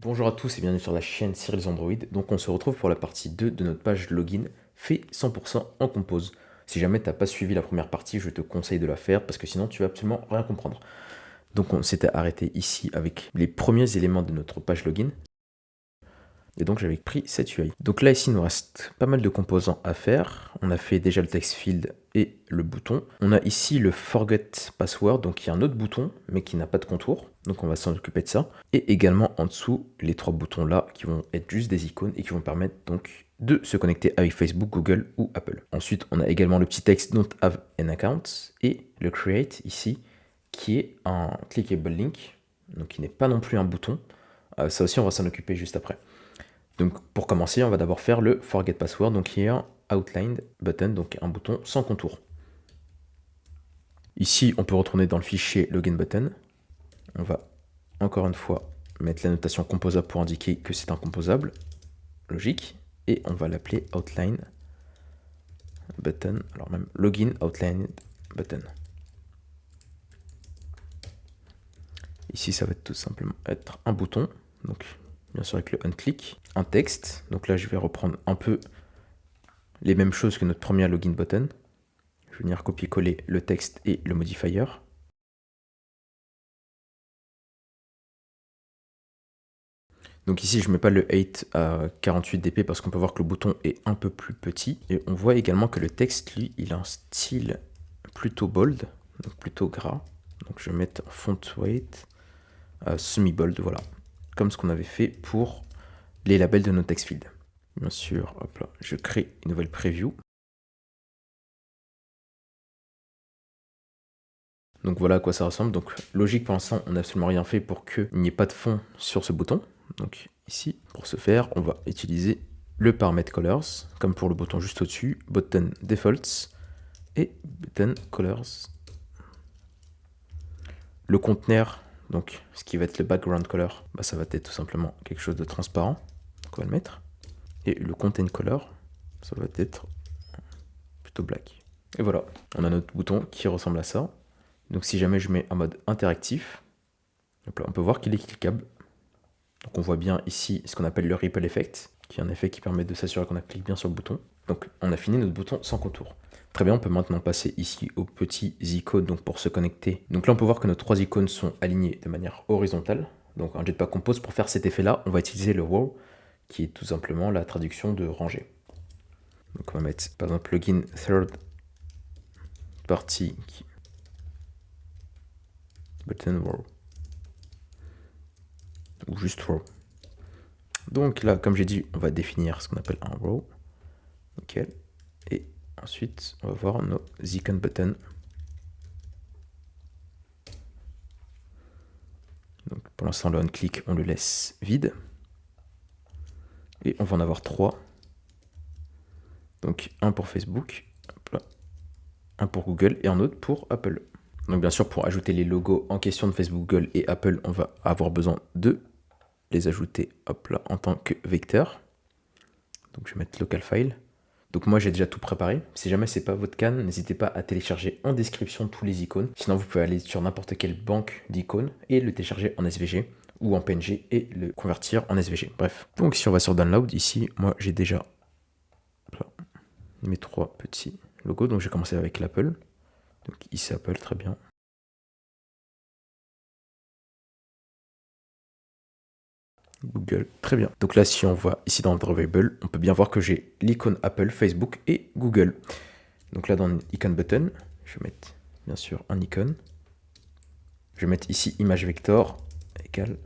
Bonjour à tous et bienvenue sur la chaîne Cyril Android. Donc on se retrouve pour la partie 2 de notre page login fait 100% en compose. Si jamais tu n'as pas suivi la première partie, je te conseille de la faire parce que sinon tu vas absolument rien comprendre. Donc on s'était arrêté ici avec les premiers éléments de notre page login. Et donc j'avais pris cette UI. Donc là ici il nous reste pas mal de composants à faire. On a fait déjà le text field et le bouton. On a ici le forget password, donc il y a un autre bouton mais qui n'a pas de contour. Donc on va s'en occuper de ça. Et également en dessous les trois boutons là qui vont être juste des icônes et qui vont permettre donc de se connecter avec Facebook, Google ou Apple. Ensuite on a également le petit texte don't have an account et le create ici qui est un clickable link, donc qui n'est pas non plus un bouton. Ça aussi on va s'en occuper juste après. Donc pour commencer, on va d'abord faire le forget password, donc il y a un outlined button, donc un bouton sans contour. Ici, on peut retourner dans le fichier login button. On va encore une fois mettre la notation composable pour indiquer que c'est un composable, logique, et on va l'appeler outline button, alors même login outlined button. Ici, ça va tout simplement être un bouton, donc bien sûr avec le onClick, un texte, donc là je vais reprendre un peu les mêmes choses que notre premier login button. Je vais venir copier-coller le texte et le modifier. Donc ici, je ne mets pas le 8 à 48 dp parce qu'on peut voir que le bouton est un peu plus petit. Et on voit également que le texte, lui, il a un style plutôt bold, donc plutôt gras. Donc je vais mettre font weight semi-bold, voilà. Comme ce qu'on avait fait pour les labels de nos text fields. Bien sûr, hop là, je crée une nouvelle preview. Donc voilà à quoi ça ressemble. Donc logique, pour l'instant, on n'a absolument rien fait pour qu'il n'y ait pas de fond sur ce bouton. Donc ici, pour ce faire, on va utiliser le paramètre colors, comme pour le bouton juste au-dessus, button defaults et button colors. Le conteneur, donc ce qui va être le background color, bah, ça va être tout simplement quelque chose de transparent. Donc on va le mettre. Et le content color, ça va être plutôt black. Et voilà, on a notre bouton qui ressemble à ça. Donc si jamais je mets en mode interactif, on peut voir qu'il est cliquable. Donc on voit bien ici ce qu'on appelle le ripple effect, qui est un effet qui permet de s'assurer qu'on applique bien sur le bouton. Donc on a fini notre bouton sans contour. Très bien, on peut maintenant passer ici aux petits icônes donc pour se connecter. Donc là on peut voir que nos trois icônes sont alignées de manière horizontale. Donc en Jetpack Compose, pour faire cet effet là, on va utiliser le row, qui est tout simplement la traduction de rangée. Donc on va mettre par exemple plugin third party button row, ou juste row. Donc là, comme j'ai dit, on va définir ce qu'on appelle un row. Nickel. Et ensuite, on va voir nos icon buttons. Donc pour l'instant, le on-click, on le laisse vide. Et on va en avoir trois. Donc un pour Facebook, un pour Google et un autre pour Apple. Donc bien sûr, pour ajouter les logos en question de Facebook, Google et Apple, on va avoir besoin de les ajouter hop là, en tant que vecteur. Donc je vais mettre local file. Donc moi j'ai déjà tout préparé. Si jamais c'est pas votre cas, n'hésitez pas à télécharger en description tous les icônes. Sinon vous pouvez aller sur n'importe quelle banque d'icônes et le télécharger en SVG ou en PNG et le convertir en SVG. Bref. Donc si on va sur download, ici, moi j'ai déjà mes trois petits logos. Donc j'ai commencé avec l'Apple. Donc ici Apple, très bien. Google, très bien. Donc là, si on voit ici dans Drawable, on peut bien voir que j'ai l'icône Apple, Facebook et Google. Donc là, dans l'icon button, je vais mettre bien sûr un icône. Je vais mettre ici image vector égale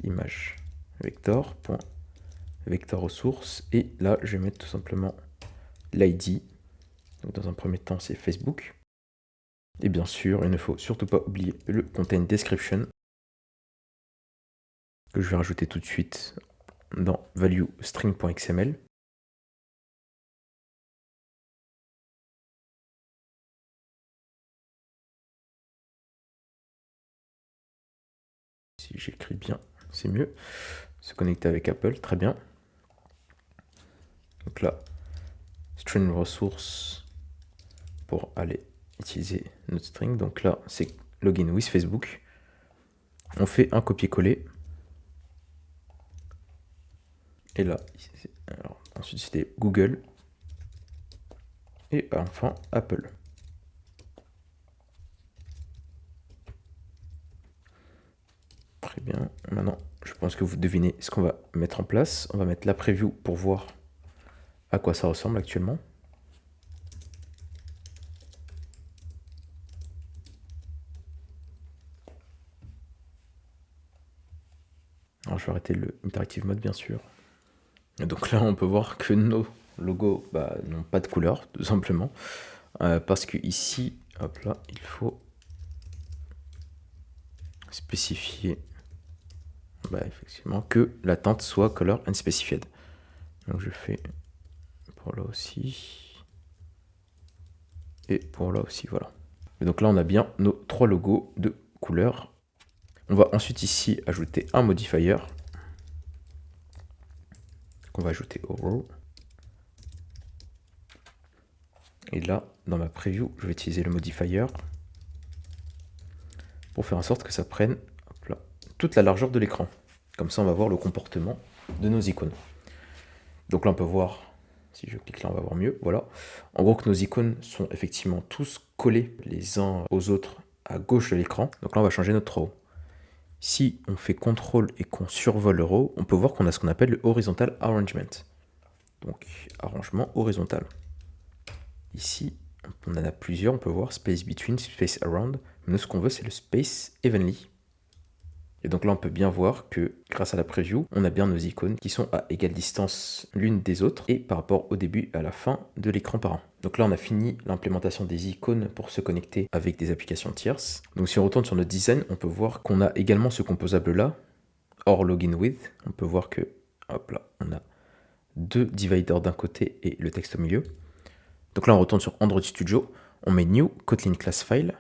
image vector point vector ressources. Et là, je vais mettre tout simplement l'ID. Donc dans un premier temps, c'est Facebook. Et bien sûr, il ne faut surtout pas oublier le content description que je vais rajouter tout de suite dans value string.xml. Si j'écris bien, c'est mieux. Se connecter avec Apple, très bien. Donc là, string resource pour aller utiliser notre string. Donc là, c'est login with Facebook. On fait un copier-coller. Et là, alors, ensuite c'était Google. Et enfin Apple. Très bien. Maintenant, je pense que vous devinez ce qu'on va mettre en place. On va mettre la preview pour voir à quoi ça ressemble actuellement. Alors, je vais arrêter le interactive mode, bien sûr. Et donc là, on peut voir que nos logos n'ont pas de couleur, tout simplement. Parce que ici, hop là, il faut spécifier effectivement que la teinte soit color unspecified. Donc je fais pour là aussi et pour là aussi, voilà. Et donc là on a bien nos 3 logos de couleur. On va ensuite ici ajouter un modifier qu'on va ajouter au row. Et là, dans ma preview, je vais utiliser le modifier pour faire en sorte que ça prenne hop là, toute la largeur de l'écran. Comme ça, on va voir le comportement de nos icônes. Donc là, on peut voir, si je clique là, on va voir mieux. Voilà. En gros, que nos icônes sont effectivement tous collés les uns aux autres à gauche de l'écran. Donc là, on va changer notre row. Si on fait CTRL et qu'on survole le row, on peut voir qu'on a ce qu'on appelle le horizontal arrangement. Donc, arrangement horizontal. Ici, on en a plusieurs, on peut voir space between, space around. Mais nous, ce qu'on veut, c'est le space evenly. Et donc là, on peut bien voir que grâce à la preview, on a bien nos icônes qui sont à égale distance l'une des autres et par rapport au début et à la fin de l'écran parent. Donc là, on a fini l'implémentation des icônes pour se connecter avec des applications tierces. Donc si on retourne sur notre design, on peut voir qu'on a également ce composable là, or login with. On peut voir que, hop là, on a 2 dividers d'un côté et le texte au milieu. Donc là, on retourne sur Android Studio, on met new Kotlin class file,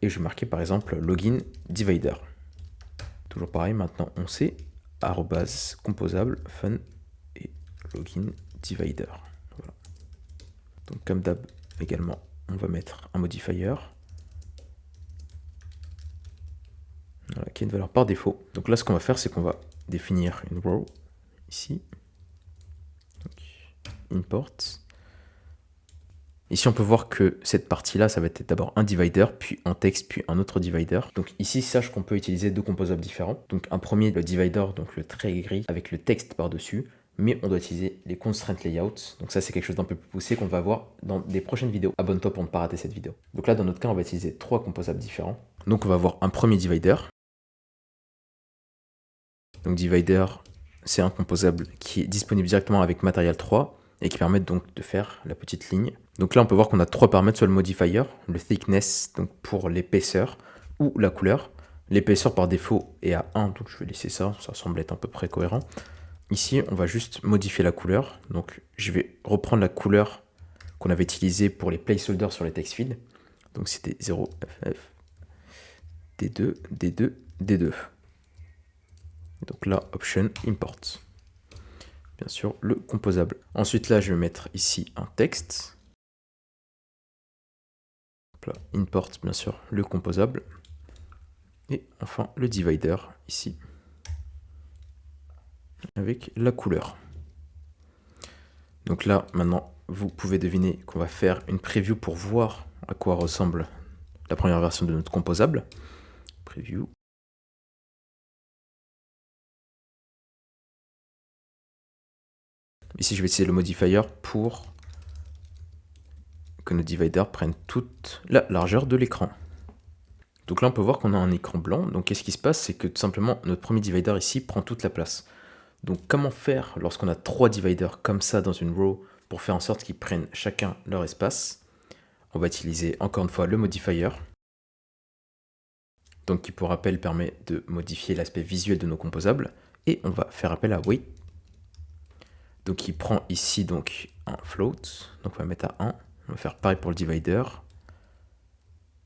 et je vais marquer par exemple login divider. Toujours pareil, maintenant on sait @composable fun et login divider. Voilà. Donc comme d'hab également, on va mettre un modifier. Voilà, qui est une valeur par défaut. Donc là, ce qu'on va faire, c'est qu'on va définir une row ici. Donc, import. Ici, on peut voir que cette partie-là, ça va être d'abord un divider, puis un texte, puis un autre divider. Donc ici, sache qu'on peut utiliser 2 composables différents. Donc un premier, le divider, donc le trait gris avec le texte par-dessus, mais on doit utiliser les constraint layouts. Donc ça, c'est quelque chose d'un peu plus poussé qu'on va voir dans des prochaines vidéos. Abonne-toi pour ne pas rater cette vidéo. Donc là, dans notre cas, on va utiliser 3 composables différents. Donc on va avoir un premier divider. Donc divider, c'est un composable qui est disponible directement avec Material 3 et qui permet donc de faire la petite ligne. Donc là, on peut voir qu'on a 3 paramètres sur le modifier, le thickness, donc pour l'épaisseur, ou la couleur. L'épaisseur par défaut est à 1, donc je vais laisser ça, ça semble être à peu près cohérent. Ici, on va juste modifier la couleur. Donc je vais reprendre la couleur qu'on avait utilisée pour les placeholders sur les text fields. Donc c'était 0FF, D2, D2, D2. Donc là, option import. Bien sûr, le composable. Ensuite, là, je vais mettre ici un texte. Là, import, bien sûr, le composable. Et enfin, le divider, ici, avec la couleur. Donc là, maintenant, vous pouvez deviner qu'on va faire une preview pour voir à quoi ressemble la première version de notre composable. Preview. Ici, je vais utiliser le modifier pour que nos dividers prennent toute la largeur de l'écran. Donc là, on peut voir qu'on a un écran blanc. Donc qu'est-ce qui se passe? C'est que tout simplement, notre premier divider ici prend toute la place. Donc comment faire lorsqu'on a 3 dividers comme ça dans une row pour faire en sorte qu'ils prennent chacun leur espace? On va utiliser encore une fois le modifier. Donc qui pour rappel permet de modifier l'aspect visuel de nos composables. Et on va faire appel à weight. Donc il prend ici donc un float. Donc on va mettre à 1. On va faire pareil pour le divider.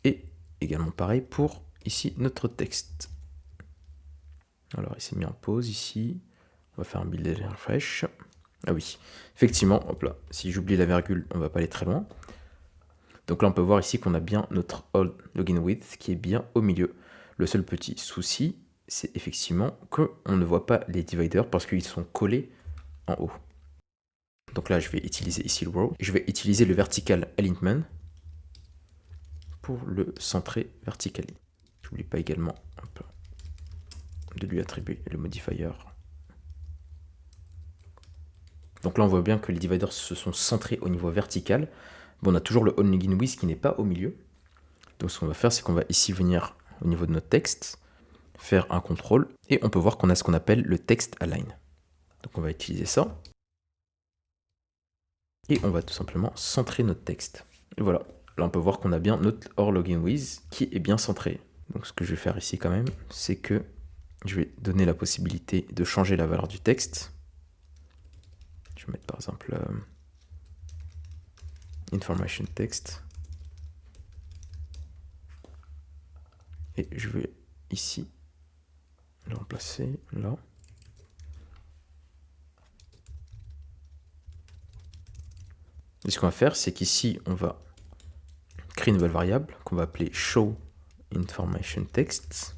Et également pareil pour ici notre texte. Alors il s'est mis en pause ici. On va faire un build and refresh. Ah oui, effectivement, hop là, si j'oublie la virgule, on va pas aller très loin. Donc là, on peut voir ici qu'on a bien notre old login with qui est bien au milieu. Le seul petit souci, c'est effectivement qu'on ne voit pas les dividers parce qu'ils sont collés en haut. Donc là, je vais utiliser ici le row. Je vais utiliser le vertical alignment pour le centrer verticalement. J'oublie pas également de lui attribuer le modifier. Donc là, on voit bien que les dividers se sont centrés au niveau vertical. Bon, on a toujours le onLogin with qui n'est pas au milieu. Donc ce qu'on va faire, c'est qu'on va ici venir au niveau de notre texte, faire un contrôle, et on peut voir qu'on a ce qu'on appelle le text align. Donc on va utiliser ça. Et on va tout simplement centrer notre texte. Et voilà, là on peut voir qu'on a bien notre orLogin with qui est bien centré. Donc ce que je vais faire ici quand même, c'est que je vais donner la possibilité de changer la valeur du texte. Je vais mettre par exemple information text. Et je vais ici le remplacer là. Et ce qu'on va faire, c'est qu'ici, on va créer une nouvelle variable qu'on va appeler show information text.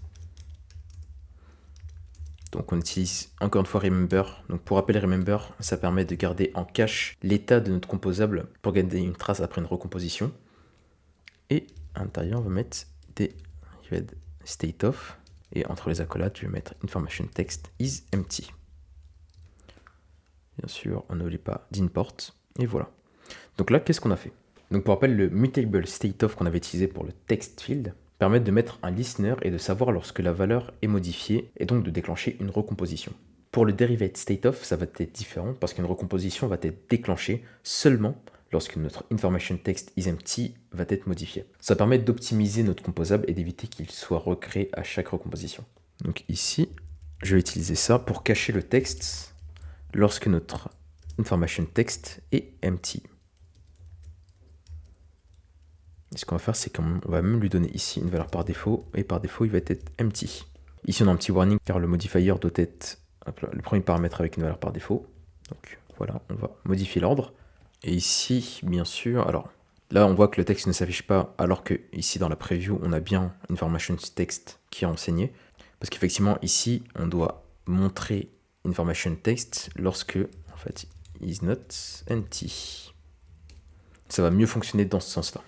Donc on utilise encore une fois remember. Donc pour rappeler remember, ça permet de garder en cache l'état de notre composable pour garder une trace après une recomposition. Et à l'intérieur, on va mettre state of. Et entre les accolades, je vais mettre information text is empty. Bien sûr, on n'oublie pas d'import. Et voilà. Donc là, qu'est-ce qu'on a fait? Donc pour rappel, le mutable state of qu'on avait utilisé pour le text field permet de mettre un listener et de savoir lorsque la valeur est modifiée et donc de déclencher une recomposition. Pour le derivate state of, ça va être différent parce qu'une recomposition va être déclenchée seulement lorsque notre information text is empty va être modifié. Ça permet d'optimiser notre composable et d'éviter qu'il soit recréé à chaque recomposition. Donc ici, je vais utiliser ça pour cacher le texte lorsque notre information text est empty. Et ce qu'on va faire, c'est qu'on va même lui donner ici une valeur par défaut, et par défaut, il va être empty. Ici, on a un petit warning car le modifier doit être le premier paramètre avec une valeur par défaut. Donc voilà, on va modifier l'ordre. Et ici, bien sûr, alors là, on voit que le texte ne s'affiche pas, alors que ici, dans la preview, on a bien information text qui est enseigné. Parce qu'effectivement, ici, on doit montrer information text lorsque, en fait, is not empty. Ça va mieux fonctionner dans ce sens-là.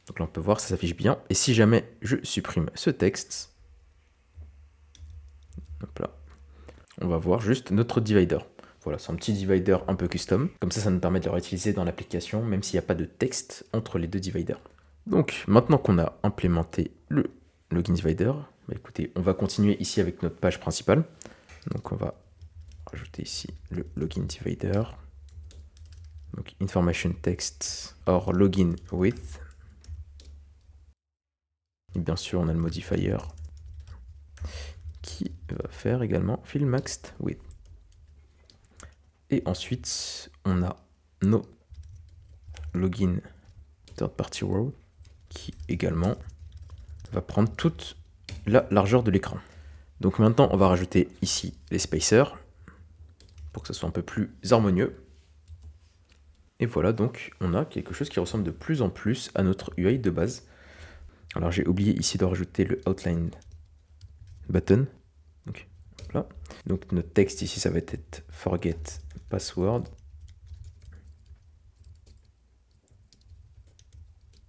Donc là, on peut voir, ça s'affiche bien. Et si jamais je supprime ce texte, hop là, on va voir juste notre divider. Voilà, c'est un petit divider un peu custom. Comme ça nous permet de le réutiliser dans l'application, même s'il n'y a pas de texte entre les deux dividers. Donc, maintenant qu'on a implémenté le login divider, bah écoutez, on va continuer ici avec notre page principale. Donc, on va rajouter ici le login divider. Donc, information text or login with. Et bien sûr, on a le modifier qui va faire également fill maxed with. Et ensuite, on a nos login third party row qui également va prendre toute la largeur de l'écran. Donc maintenant, on va rajouter ici les spacers pour que ce soit un peu plus harmonieux. Et voilà, donc on a quelque chose qui ressemble de plus en plus à notre UI de base. Alors j'ai oublié ici de rajouter le outline button. Donc, là. Donc notre texte ici, ça va être forget password.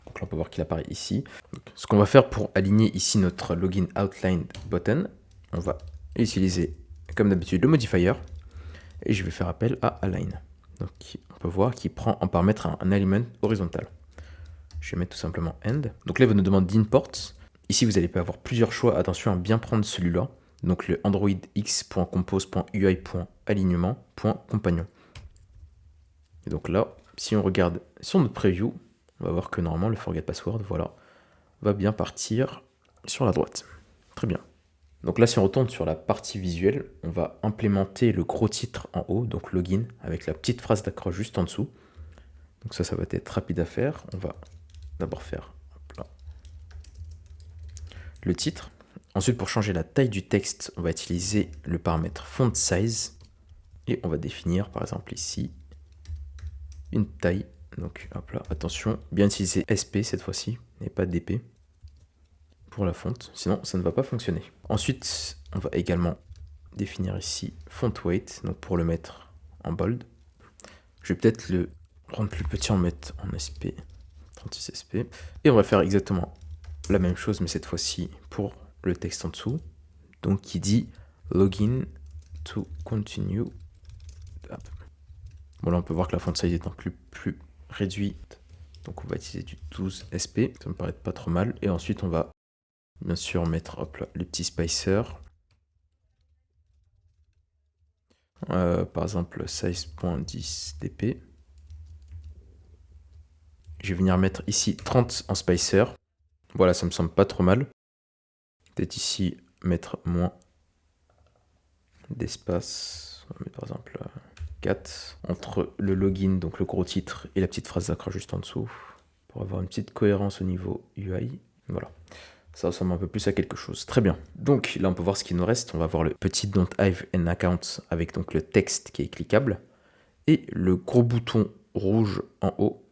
Donc là, on peut voir qu'il apparaît ici. Donc, ce qu'on va faire pour aligner ici notre login outline button, on va utiliser comme d'habitude le modifier et je vais faire appel à align. Donc on peut voir qu'il prend en paramètre un element horizontal. Je vais mettre tout simplement end. Donc là, il va nous demander d'import. Ici, vous allez avoir plusieurs choix. Attention à bien prendre celui-là. Donc le Android x.compose.ui.alignement.compagnon. Et donc là, si on regarde sur notre preview, on va voir que normalement le forget password, voilà, va bien partir sur la droite. Très bien. Donc là, si on retourne sur la partie visuelle, on va implémenter le gros titre en haut, donc login, avec la petite phrase d'accroche juste en dessous. Donc ça va être rapide à faire. On va d'abord faire hop là, le titre. Ensuite, pour changer la taille du texte, on va utiliser le paramètre font size et on va définir par exemple ici une taille. Donc hop là, attention, bien utiliser SP cette fois-ci et pas DP pour la fonte, sinon ça ne va pas fonctionner. Ensuite, on va également définir ici font weight, donc pour le mettre en bold. Je vais peut-être le rendre plus petit, en mettre en SP, 36 SP. Et on va faire exactement la même chose, mais cette fois-ci pour le texte en dessous. Donc qui dit login to continue. Bon, là on peut voir que la font size est un peu plus réduite. Donc on va utiliser du 12 SP, ça me paraît pas trop mal. Et ensuite on va bien sûr mettre hop là, les petits spacers. Par exemple size.10 dp. Je vais venir mettre ici 30 en spacer. Voilà, ça me semble pas trop mal. Peut-être ici mettre moins d'espace. On va mettre par exemple 4 entre le login, donc le gros titre, et la petite phrase d'accroche juste en dessous, pour avoir une petite cohérence au niveau UI. Voilà, ça ressemble un peu plus à quelque chose. Très bien. Donc là, on peut voir ce qu'il nous reste. On va voir le petit don't have an account avec donc le texte qui est cliquable et le gros bouton rouge en haut,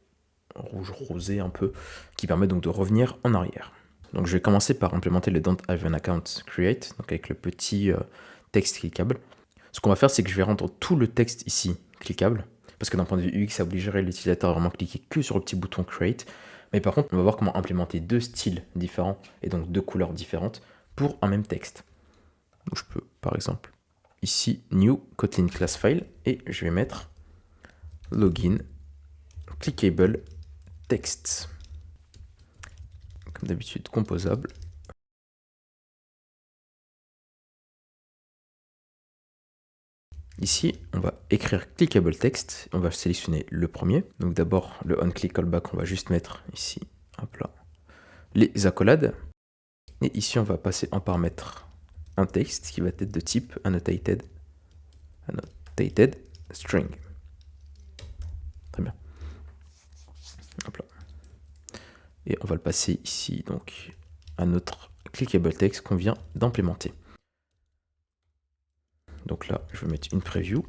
rouge rosé un peu, qui permet donc de revenir en arrière. Donc je vais commencer par implémenter le don't have an account create, donc avec le petit texte cliquable. Ce qu'on va faire, c'est que je vais rendre tout le texte ici cliquable, parce que d'un point de vue UX, ça obligerait l'utilisateur à vraiment cliquer que sur le petit bouton create. Mais par contre, on va voir comment implémenter deux styles différents, et donc deux couleurs différentes, pour un même texte. Donc je peux, par exemple, ici, new Kotlin class file, et je vais mettre login clickable text. Comme d'habitude, composable. Ici, on va écrire clickable text. On va sélectionner le premier. Donc d'abord, le onClick callback, on va juste mettre ici, hop là, les accolades. Et ici, on va passer en paramètre un texte qui va être de type annotated string. Très bien. Hop là. Et on va le passer ici, donc, à notre clickable text qu'on vient d'implémenter. Donc là, je vais mettre une preview,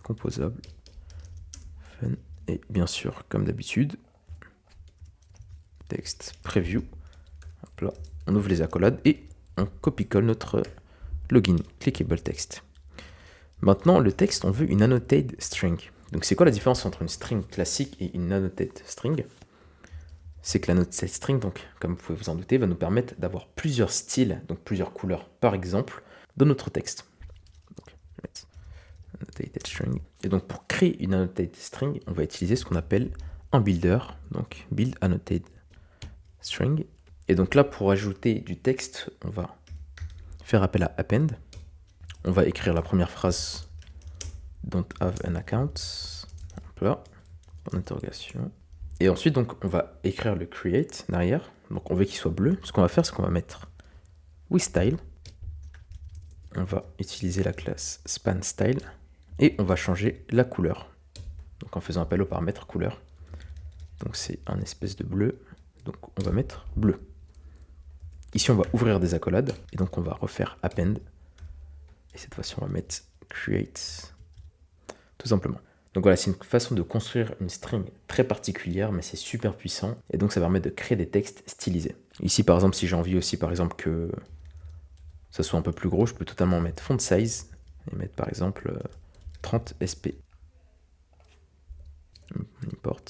composable, fun, et bien sûr, comme d'habitude, texte preview. Hop là, on ouvre les accolades et on copie-colle notre login clickable text. Maintenant, le texte, on veut une annotated string. Donc c'est quoi la différence entre une string classique et une annotated string? C'est que l'annotated string, donc, comme vous pouvez vous en douter, va nous permettre d'avoir plusieurs styles, donc plusieurs couleurs par exemple, dans notre texte. Donc, annotated string. Et donc pour créer une annotated string, on va utiliser ce qu'on appelle un builder, donc build annotated string. Et donc là, pour ajouter du texte, on va faire appel à append. On va écrire la première phrase don't have an account, là, en interrogation. Et ensuite, donc, on va écrire le create derrière. Donc on veut qu'il soit bleu. Ce qu'on va faire, c'est qu'on va mettre with_style. On va utiliser la classe span_style et on va changer la couleur. Donc en faisant appel au paramètre couleur. Donc c'est un espèce de bleu. Donc on va mettre bleu. Ici, on va ouvrir des accolades et donc on va refaire append. Et cette fois-ci, on va mettre create, tout simplement. Donc voilà, c'est une façon de construire une string très particulière, mais c'est super puissant. Et donc ça permet de créer des textes stylisés. Ici, par exemple, si j'ai envie aussi, par exemple, que ça soit un peu plus gros, je peux totalement mettre font size et mettre, par exemple, 30 SP. Import.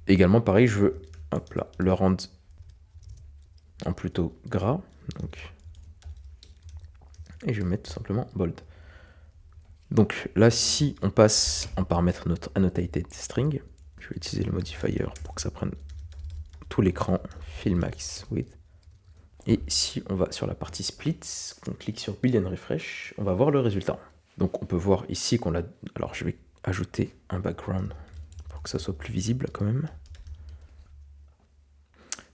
Également, pareil, je veux, hop là, le rendre en plutôt gras. Donc, et je vais mettre tout simplement bold. Donc là, si on passe en paramètre notre annotated string, je vais utiliser le modifier pour que ça prenne tout l'écran, fill max width. Et si on va sur la partie split, qu'on clique sur build and refresh, on va voir le résultat. Donc on peut voir ici qu'on a... Alors je vais ajouter un background pour que ça soit plus visible quand même.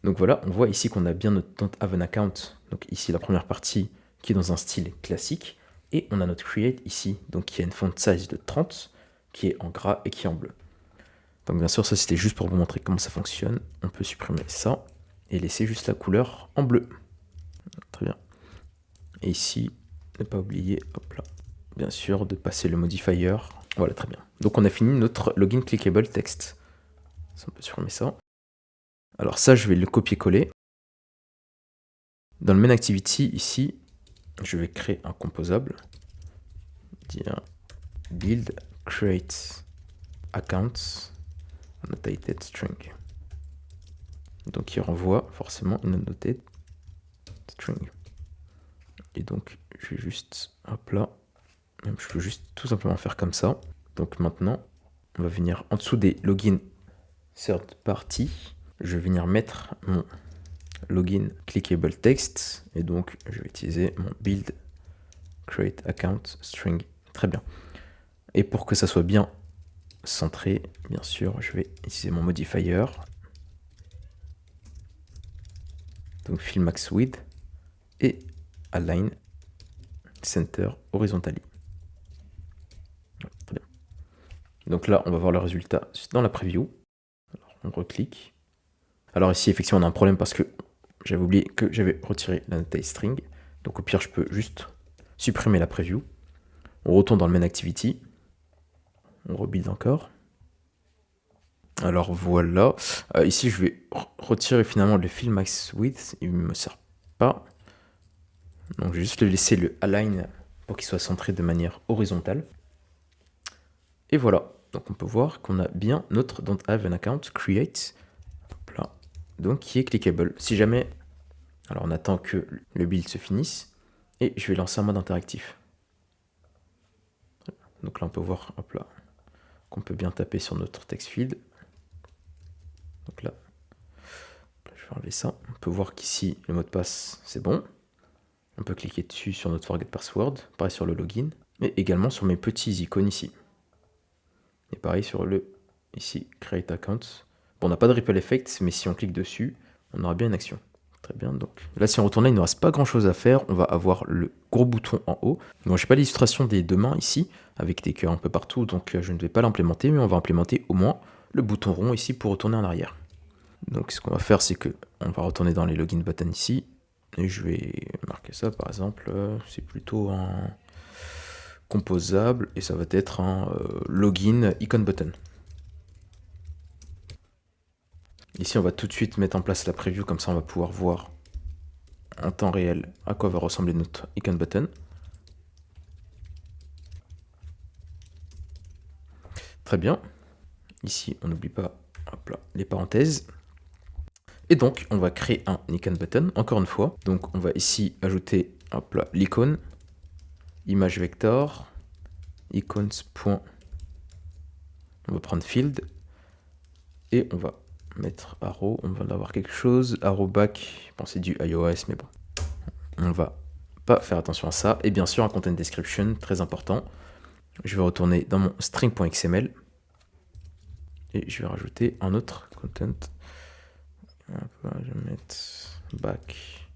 Donc voilà, on voit ici qu'on a bien notre don't have an account. Donc ici la première partie qui est dans un style classique. Et on a notre create ici, donc qui a une font size de 30, qui est en gras et qui est en bleu. Donc bien sûr, ça c'était juste pour vous montrer comment ça fonctionne. On peut supprimer ça et laisser juste la couleur en bleu. Très bien. Et ici, ne pas oublier, hop là, bien sûr, de passer le modifier. Voilà, très bien. Donc on a fini notre login clickable text. Ça, on peut supprimer ça. Alors ça, je vais le copier-coller. Dans le main activity, ici, je vais créer un composable. Dire build create accounts annotated string. Donc il renvoie forcément une annotated string. Et donc je vais juste, hop là, je peux juste tout simplement faire comme ça. Donc maintenant, on va venir en dessous des login third party. Je vais venir mettre mon login clickable text. Et donc je vais utiliser mon build create account string. Très bien. Et pour que ça soit bien centré, bien sûr, je vais utiliser mon modifier. Donc fill max width et align center horizontally. Très bien. Donc là, on va voir le résultat dans la preview. Alors, on reclique. Alors ici, effectivement, on a un problème parce que j'avais oublié que j'avais retiré l'annotated string. Donc au pire, je peux juste supprimer la preview. On retourne dans le main activity. On rebuild encore. Alors voilà. Ici, je vais retirer finalement le fill max width. Il ne me sert pas. Donc je vais juste le laisser le align pour qu'il soit centré de manière horizontale. Et voilà. Donc on peut voir qu'on a bien notre don't have an account create. Hop là. Donc qui est clickable. Si jamais... Alors on attend que le build se finisse. Et je vais lancer un mode interactif. Donc là on peut voir, hop là, qu'on peut bien taper sur notre text field. Donc là, je vais enlever ça. On peut voir qu'ici, le mot de passe, c'est bon. On peut cliquer dessus sur notre forget password, pareil sur le login, et également sur mes petits icônes ici. Et pareil sur le, ici, create account. Bon, on n'a pas de ripple effect, mais si on clique dessus, on aura bien une action. Très bien, donc là, si on retourne là, il ne reste pas grand chose à faire. On va avoir le gros bouton en haut. Bon, je n'ai pas l'illustration des deux mains ici, avec des cœurs un peu partout, donc je ne vais pas l'implémenter, mais on va implémenter au moins le bouton rond ici pour retourner en arrière. Donc ce qu'on va faire, c'est que on va retourner dans les login buttons ici, et je vais marquer ça par exemple, c'est plutôt un composable, et ça va être un login icon button. Ici on va tout de suite mettre en place la preview, comme ça on va pouvoir voir en temps réel à quoi va ressembler notre icon button. Très bien. Ici on n'oublie pas, hop là, les parenthèses. Et donc, on va créer un icon button, encore une fois. Donc, on va ici ajouter, hop là, l'icône, image vector, icons. On va prendre field, et on va mettre arrow, on va avoir quelque chose, arrow back, bon, c'est du iOS, mais bon. On va pas faire attention à ça. Et bien sûr, un content description, très important. Je vais retourner dans mon string.xml, et je vais rajouter un autre content. Je vais mettre back.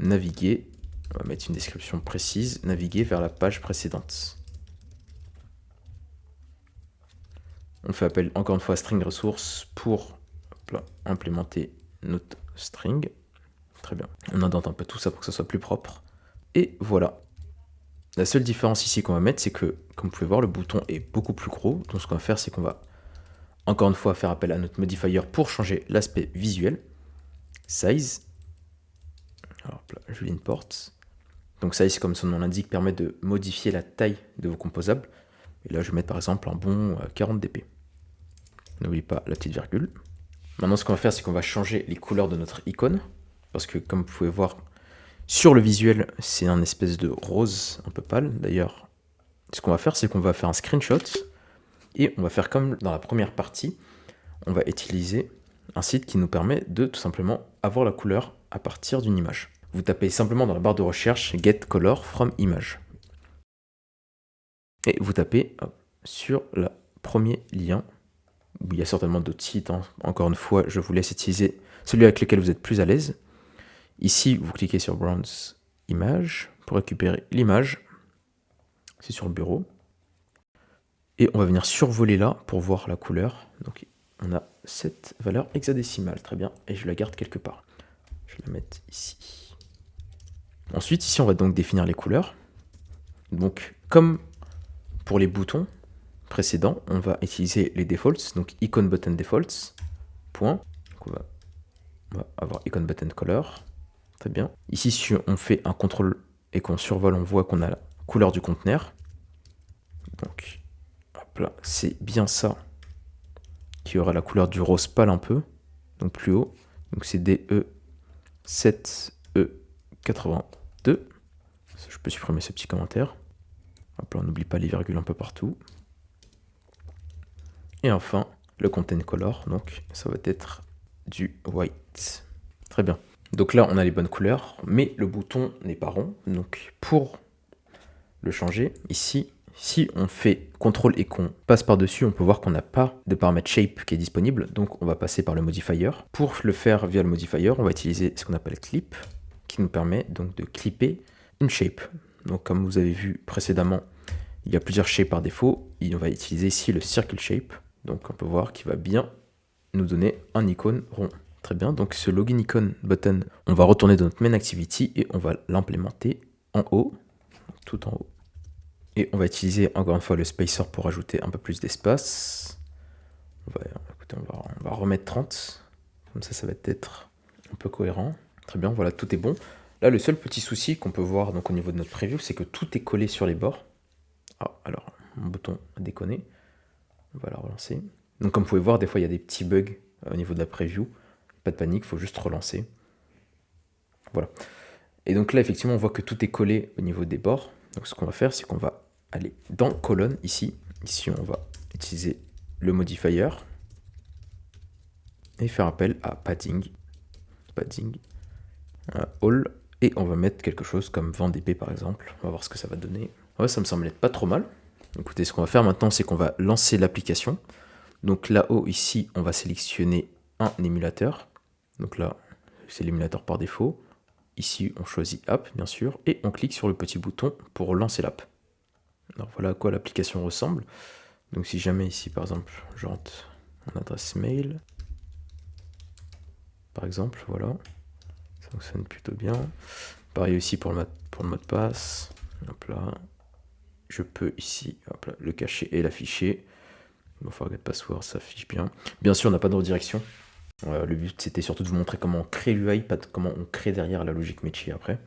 Naviguer, on va mettre une description précise, naviguer vers la page précédente. On fait appel encore une fois à string resource pour implémenter notre string. Très bien. On indente un peu tout ça pour que ça soit plus propre. Et voilà. La seule différence ici qu'on va mettre, c'est que, comme vous pouvez voir, le bouton est beaucoup plus gros. Donc ce qu'on va faire, c'est qu'on va encore une fois faire appel à notre modifier pour changer l'aspect visuel. Size. Alors là, je l'importe. Donc size, comme son nom l'indique, permet de modifier la taille de vos composables. Et là, je vais mettre par exemple un bon 40 dp. N'oubliez pas la petite virgule. Maintenant, ce qu'on va faire, c'est qu'on va changer les couleurs de notre icône. Parce que, comme vous pouvez voir, sur le visuel, c'est un espèce de rose un peu pâle. D'ailleurs, ce qu'on va faire, c'est qu'on va faire un screenshot. Et on va faire comme dans la première partie. On va utiliser un site qui nous permet de tout simplement avoir la couleur à partir d'une image. Vous tapez simplement dans la barre de recherche Get Color from Image. Et vous tapez sur le premier lien, où il y a certainement d'autres sites. Hein. Encore une fois, je vous laisse utiliser celui avec lequel vous êtes plus à l'aise. Ici, vous cliquez sur Browse Image pour récupérer l'image. C'est sur le bureau. Et on va venir survoler là pour voir la couleur. Donc on a cette valeur hexadécimale, très bien, et je la garde quelque part. Je vais la mettre ici. Ensuite, ici, on va donc définir les couleurs. Donc, comme pour les boutons précédents, on va utiliser les defaults, donc icon button defaults, point. Donc on va On va avoir icon button color. Très bien. Ici, si on fait un contrôle et qu'on survole, on voit qu'on a la couleur du conteneur. Donc, hop là, c'est bien ça qui aura la couleur du rose pâle un peu. Donc plus haut. Donc c'est DE7E82. Je peux supprimer ce petit commentaire. Hop là, on n'oublie pas les virgules un peu partout. Et enfin, le content color, donc ça va être du white. Très bien. Donc là, on a les bonnes couleurs, mais le bouton n'est pas rond. Donc pour le changer, ici, si on fait CTRL et qu'on passe par-dessus, on peut voir qu'on n'a pas de paramètre shape qui est disponible. Donc on va passer par le modifier. Pour le faire via le modifier, on va utiliser ce qu'on appelle clip, qui nous permet donc de clipper une shape. Donc comme vous avez vu précédemment, il y a plusieurs shapes par défaut. Et on va utiliser ici le circle shape. Donc on peut voir qu'il va bien nous donner un icône rond. Très bien, donc ce login icon button, on va retourner dans notre main activity et on va l'implémenter en haut, tout en haut. Et on va utiliser encore une fois le spacer pour ajouter un peu plus d'espace. Écoutez, on va remettre 30, comme ça va être un peu cohérent. Très bien, voilà, tout est bon. Là, le seul petit souci qu'on peut voir donc, au niveau de notre preview, c'est que tout est collé sur les bords. Ah, alors, mon bouton a déconné. On va la relancer. Donc comme vous pouvez voir, des fois il y a des petits bugs au niveau de la preview. Pas de panique, il faut juste relancer. Voilà. Et donc là, effectivement, on voit que tout est collé au niveau des bords. Donc ce qu'on va faire, c'est qu'on va aller dans colonne ici. Ici, on va utiliser le modifier et faire appel à padding, all, et on va mettre quelque chose comme 20 dp par exemple. On va voir ce que ça va donner. Ouais, ça me semble être pas trop mal. Écoutez, ce qu'on va faire maintenant, c'est qu'on va lancer l'application. Donc là-haut, ici, on va sélectionner un émulateur. Donc là, c'est l'émulateur par défaut. Ici, on choisit App, bien sûr, et on clique sur le petit bouton pour lancer l'app. Alors voilà à quoi l'application ressemble. Donc si jamais ici, par exemple, je rentre mon adresse mail, par exemple, voilà, ça fonctionne plutôt bien. Pareil aussi pour le mot de passe. Hop là. Je peux ici hop là, le cacher et l'afficher. Bon, forget password, ça affiche bien. Bien sûr, on n'a pas de redirection. Le but, c'était surtout de vous montrer comment on crée l'UI, pas comment on crée derrière la logique métier après.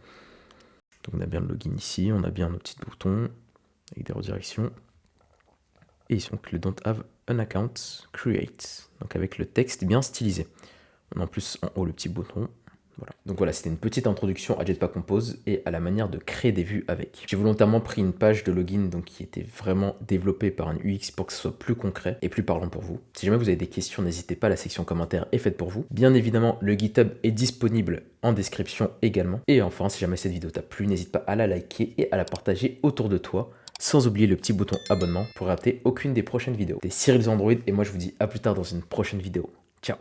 Donc on a bien le login ici, on a bien nos petits boutons avec des redirections. Et donc le don't have an account, create. Donc avec le texte bien stylisé. On a en plus en haut le petit bouton. Voilà. Donc voilà, c'était une petite introduction à Jetpack Compose et à la manière de créer des vues avec. J'ai volontairement pris une page de login donc, qui était vraiment développée par un UX pour que ce soit plus concret et plus parlant pour vous. Si jamais vous avez des questions, n'hésitez pas, la section commentaires est faite pour vous. Bien évidemment, le GitHub est disponible en description également. Et enfin, si jamais cette vidéo t'a plu, n'hésite pas à la liker et à la partager autour de toi. Sans oublier le petit bouton abonnement pour rater aucune des prochaines vidéos. C'était Cyril Android et moi je vous dis à plus tard dans une prochaine vidéo. Ciao.